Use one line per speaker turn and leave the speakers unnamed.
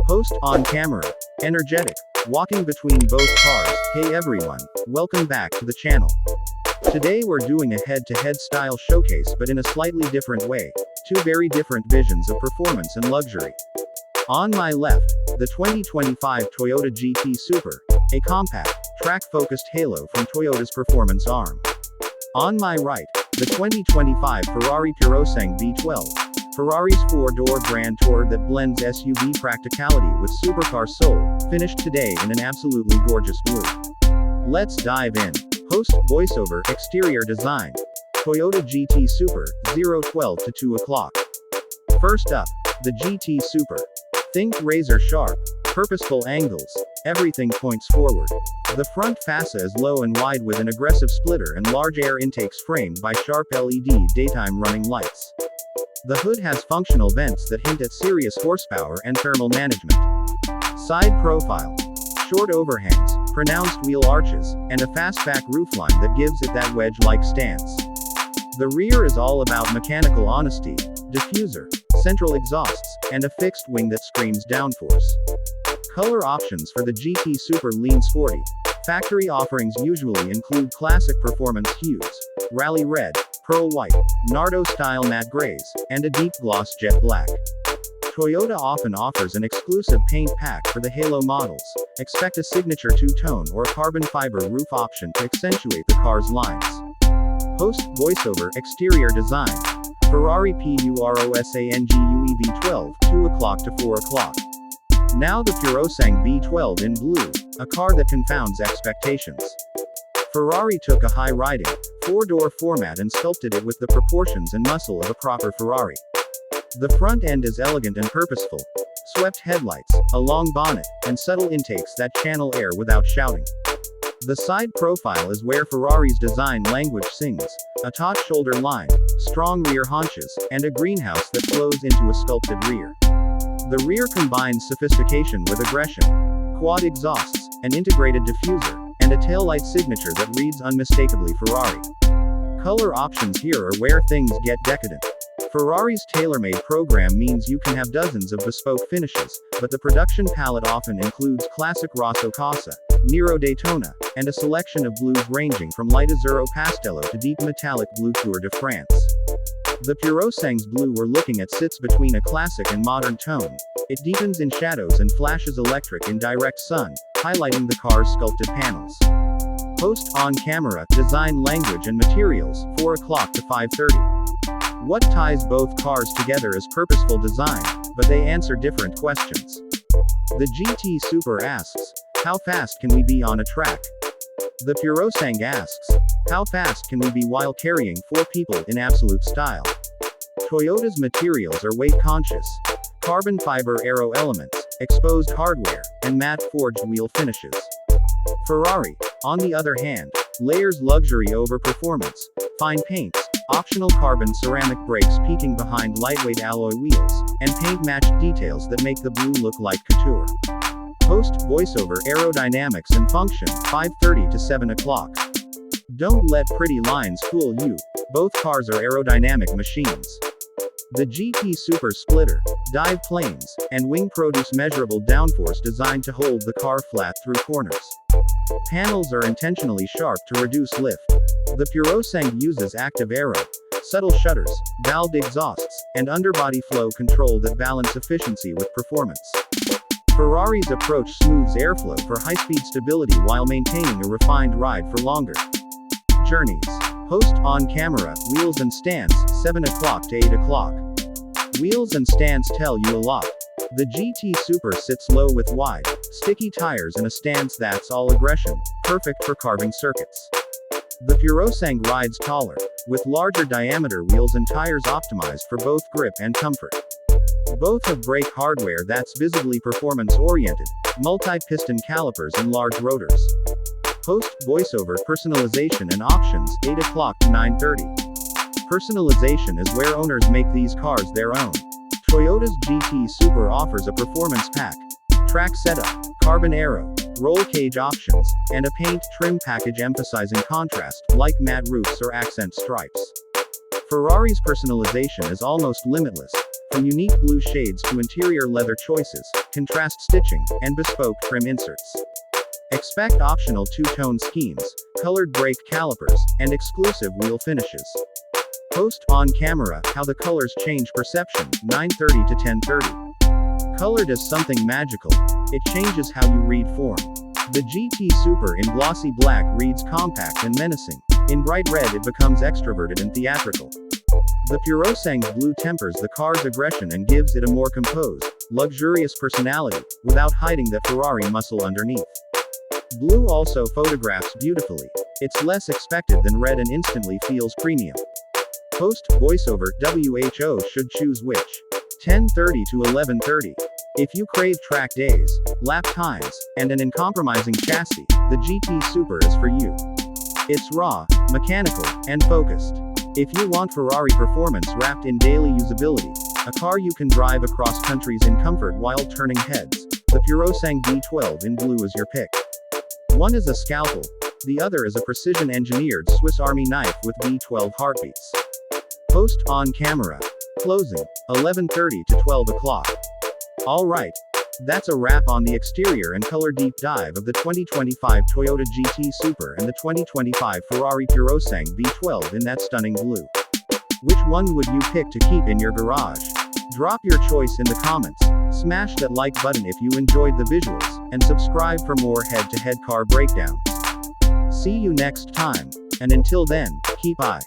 Host on camera. Energetic. Walking between both cars. Hey everyone, welcome back to the channel. Today we're doing a head-to-head style showcase, but in a slightly different way. Two very different visions of performance and luxury. On my left, the 2025 Toyota GT Super, a compact, track-focused halo from Toyota's performance arm. On my right, the 2025 Ferrari Purosangue V12, Ferrari's four-door Grand Tour that blends SUV practicality with supercar soul, finished today in an absolutely gorgeous blue. Let's dive in. Host voiceover exterior design. Toyota GT Super, 012 to 2 o'clock. First up, the GT Super. Think razor sharp, purposeful angles, everything points forward. The front fascia is low and wide with an aggressive splitter and large air intakes framed by sharp LED daytime running lights. The hood has functional vents that hint at serious horsepower and thermal management. Side profile. Short overhangs, pronounced wheel arches, and a fastback roofline that gives it that wedge-like stance. The rear is all about mechanical honesty, diffuser, central exhausts, and a fixed wing that screams downforce. Color options for the GT Super lean sporty. Factory offerings usually include classic performance hues, rally red, pearl white, Nardo-style matte grays, and a deep gloss jet black. Toyota often offers an exclusive paint pack for the Halo models. Expect a signature two-tone or carbon fiber roof option to accentuate the car's lines. Host voiceover exterior design. Ferrari Purosangue V12, 2 o'clock to 4 o'clock. Now the Purosangue V12 in blue, a car that confounds expectations. Ferrari took a high-riding, four-door format and sculpted it with the proportions and muscle of a proper Ferrari. The front end is elegant and purposeful. Swept headlights, a long bonnet, and subtle intakes that channel air without shouting. The side profile is where Ferrari's design language sings. A taut shoulder line, strong rear haunches, and a greenhouse that flows into a sculpted rear. The rear combines sophistication with aggression. Quad exhausts, an integrated diffuser, and a taillight signature that reads unmistakably Ferrari. Color options here are where things get decadent. Ferrari's tailor-made program means you can have dozens of bespoke finishes, but the production palette often includes classic Rosso Casa, Nero Daytona, and a selection of blues ranging from light Azzurro Pastello to deep metallic blue Tour de France. The Purosangue's blue we're looking at sits between a classic and modern tone. It deepens in shadows and flashes electric in direct sun, highlighting the car's sculpted panels. Host on camera, design language and materials, 4 o'clock to 5:30. What ties both cars together is purposeful design, but they answer different questions. The GT Super asks, how fast can we be on a track? The Purosangue asks, how fast can we be while carrying 4 people in absolute style? Toyota's materials are weight conscious. Carbon fiber aero elements, exposed hardware, and matte forged wheel finishes. Ferrari, on the other hand, layers luxury over performance. Fine paints, optional carbon ceramic brakes peeking behind lightweight alloy wheels, and paint-matched details that make the blue look like couture. Host voiceover aerodynamics and function, 5:30 to 7 o'clock. Don't let pretty lines fool you. Both cars are aerodynamic machines. The GT Super splitter, dive planes, and wing produce measurable downforce designed to hold the car flat through corners. Panels are intentionally sharp to reduce lift. The Purosangue uses active aero, subtle shutters, valved exhausts, and underbody flow control that balance efficiency with performance. Ferrari's approach smooths airflow for high-speed stability while maintaining a refined ride for longer journeys. Host on camera, wheels and stance, 7 o'clock to 8 o'clock. Wheels and stance tell you a lot. The GT Super sits low with wide, sticky tires and a stance that's all aggression, perfect for carving circuits. The Purosangue rides taller, with larger diameter wheels and tires optimized for both grip and comfort. Both have brake hardware that's visibly performance-oriented, multi-piston calipers and large rotors. Host voiceover personalization and options, 8 o'clock to 9:30. Personalization is where owners make these cars their own. Toyota's GT Super offers a performance pack, track setup, carbon aero, roll cage options, and a paint trim package emphasizing contrast, like matte roofs or accent stripes. Ferrari's personalization is almost limitless. from unique blue shades to interior leather choices, contrast stitching, and bespoke trim inserts. Expect optional two-tone schemes, colored brake calipers, and exclusive wheel finishes. Post on camera how the colors change perception, 9:30 to 10:30. Color does something magical. It changes how you read form. The GT Super in glossy black reads compact and menacing. In bright red it becomes extroverted and theatrical. The Purosangue blue tempers the car's aggression and gives it a more composed, luxurious personality, without hiding that Ferrari muscle underneath. Blue also photographs beautifully. It's less expected than red and instantly feels premium. Post voiceover WHO should choose which. 10:30 to 11:30. If you crave track days, lap times, and an uncompromising chassis, the GT Super is for you. It's raw, mechanical, and focused. If you want Ferrari performance wrapped in daily usability, a car you can drive across countries in comfort while turning heads, the Purosangue V12 in blue is your pick. One is a scalpel, the other is a precision-engineered Swiss Army knife with V12 heartbeats. Post on camera. Closing, 11:30 to 12 o'clock. Alright. That's a wrap on the exterior and color deep dive of the 2025 Toyota GT Super and the 2025 Ferrari Purosangue V12 in that stunning blue. Which one would you pick to keep in your garage? Drop your choice in the comments, smash that like button if you enjoyed the visuals, and subscribe for more head-to-head car breakdowns. See you next time, and until then, keep eye.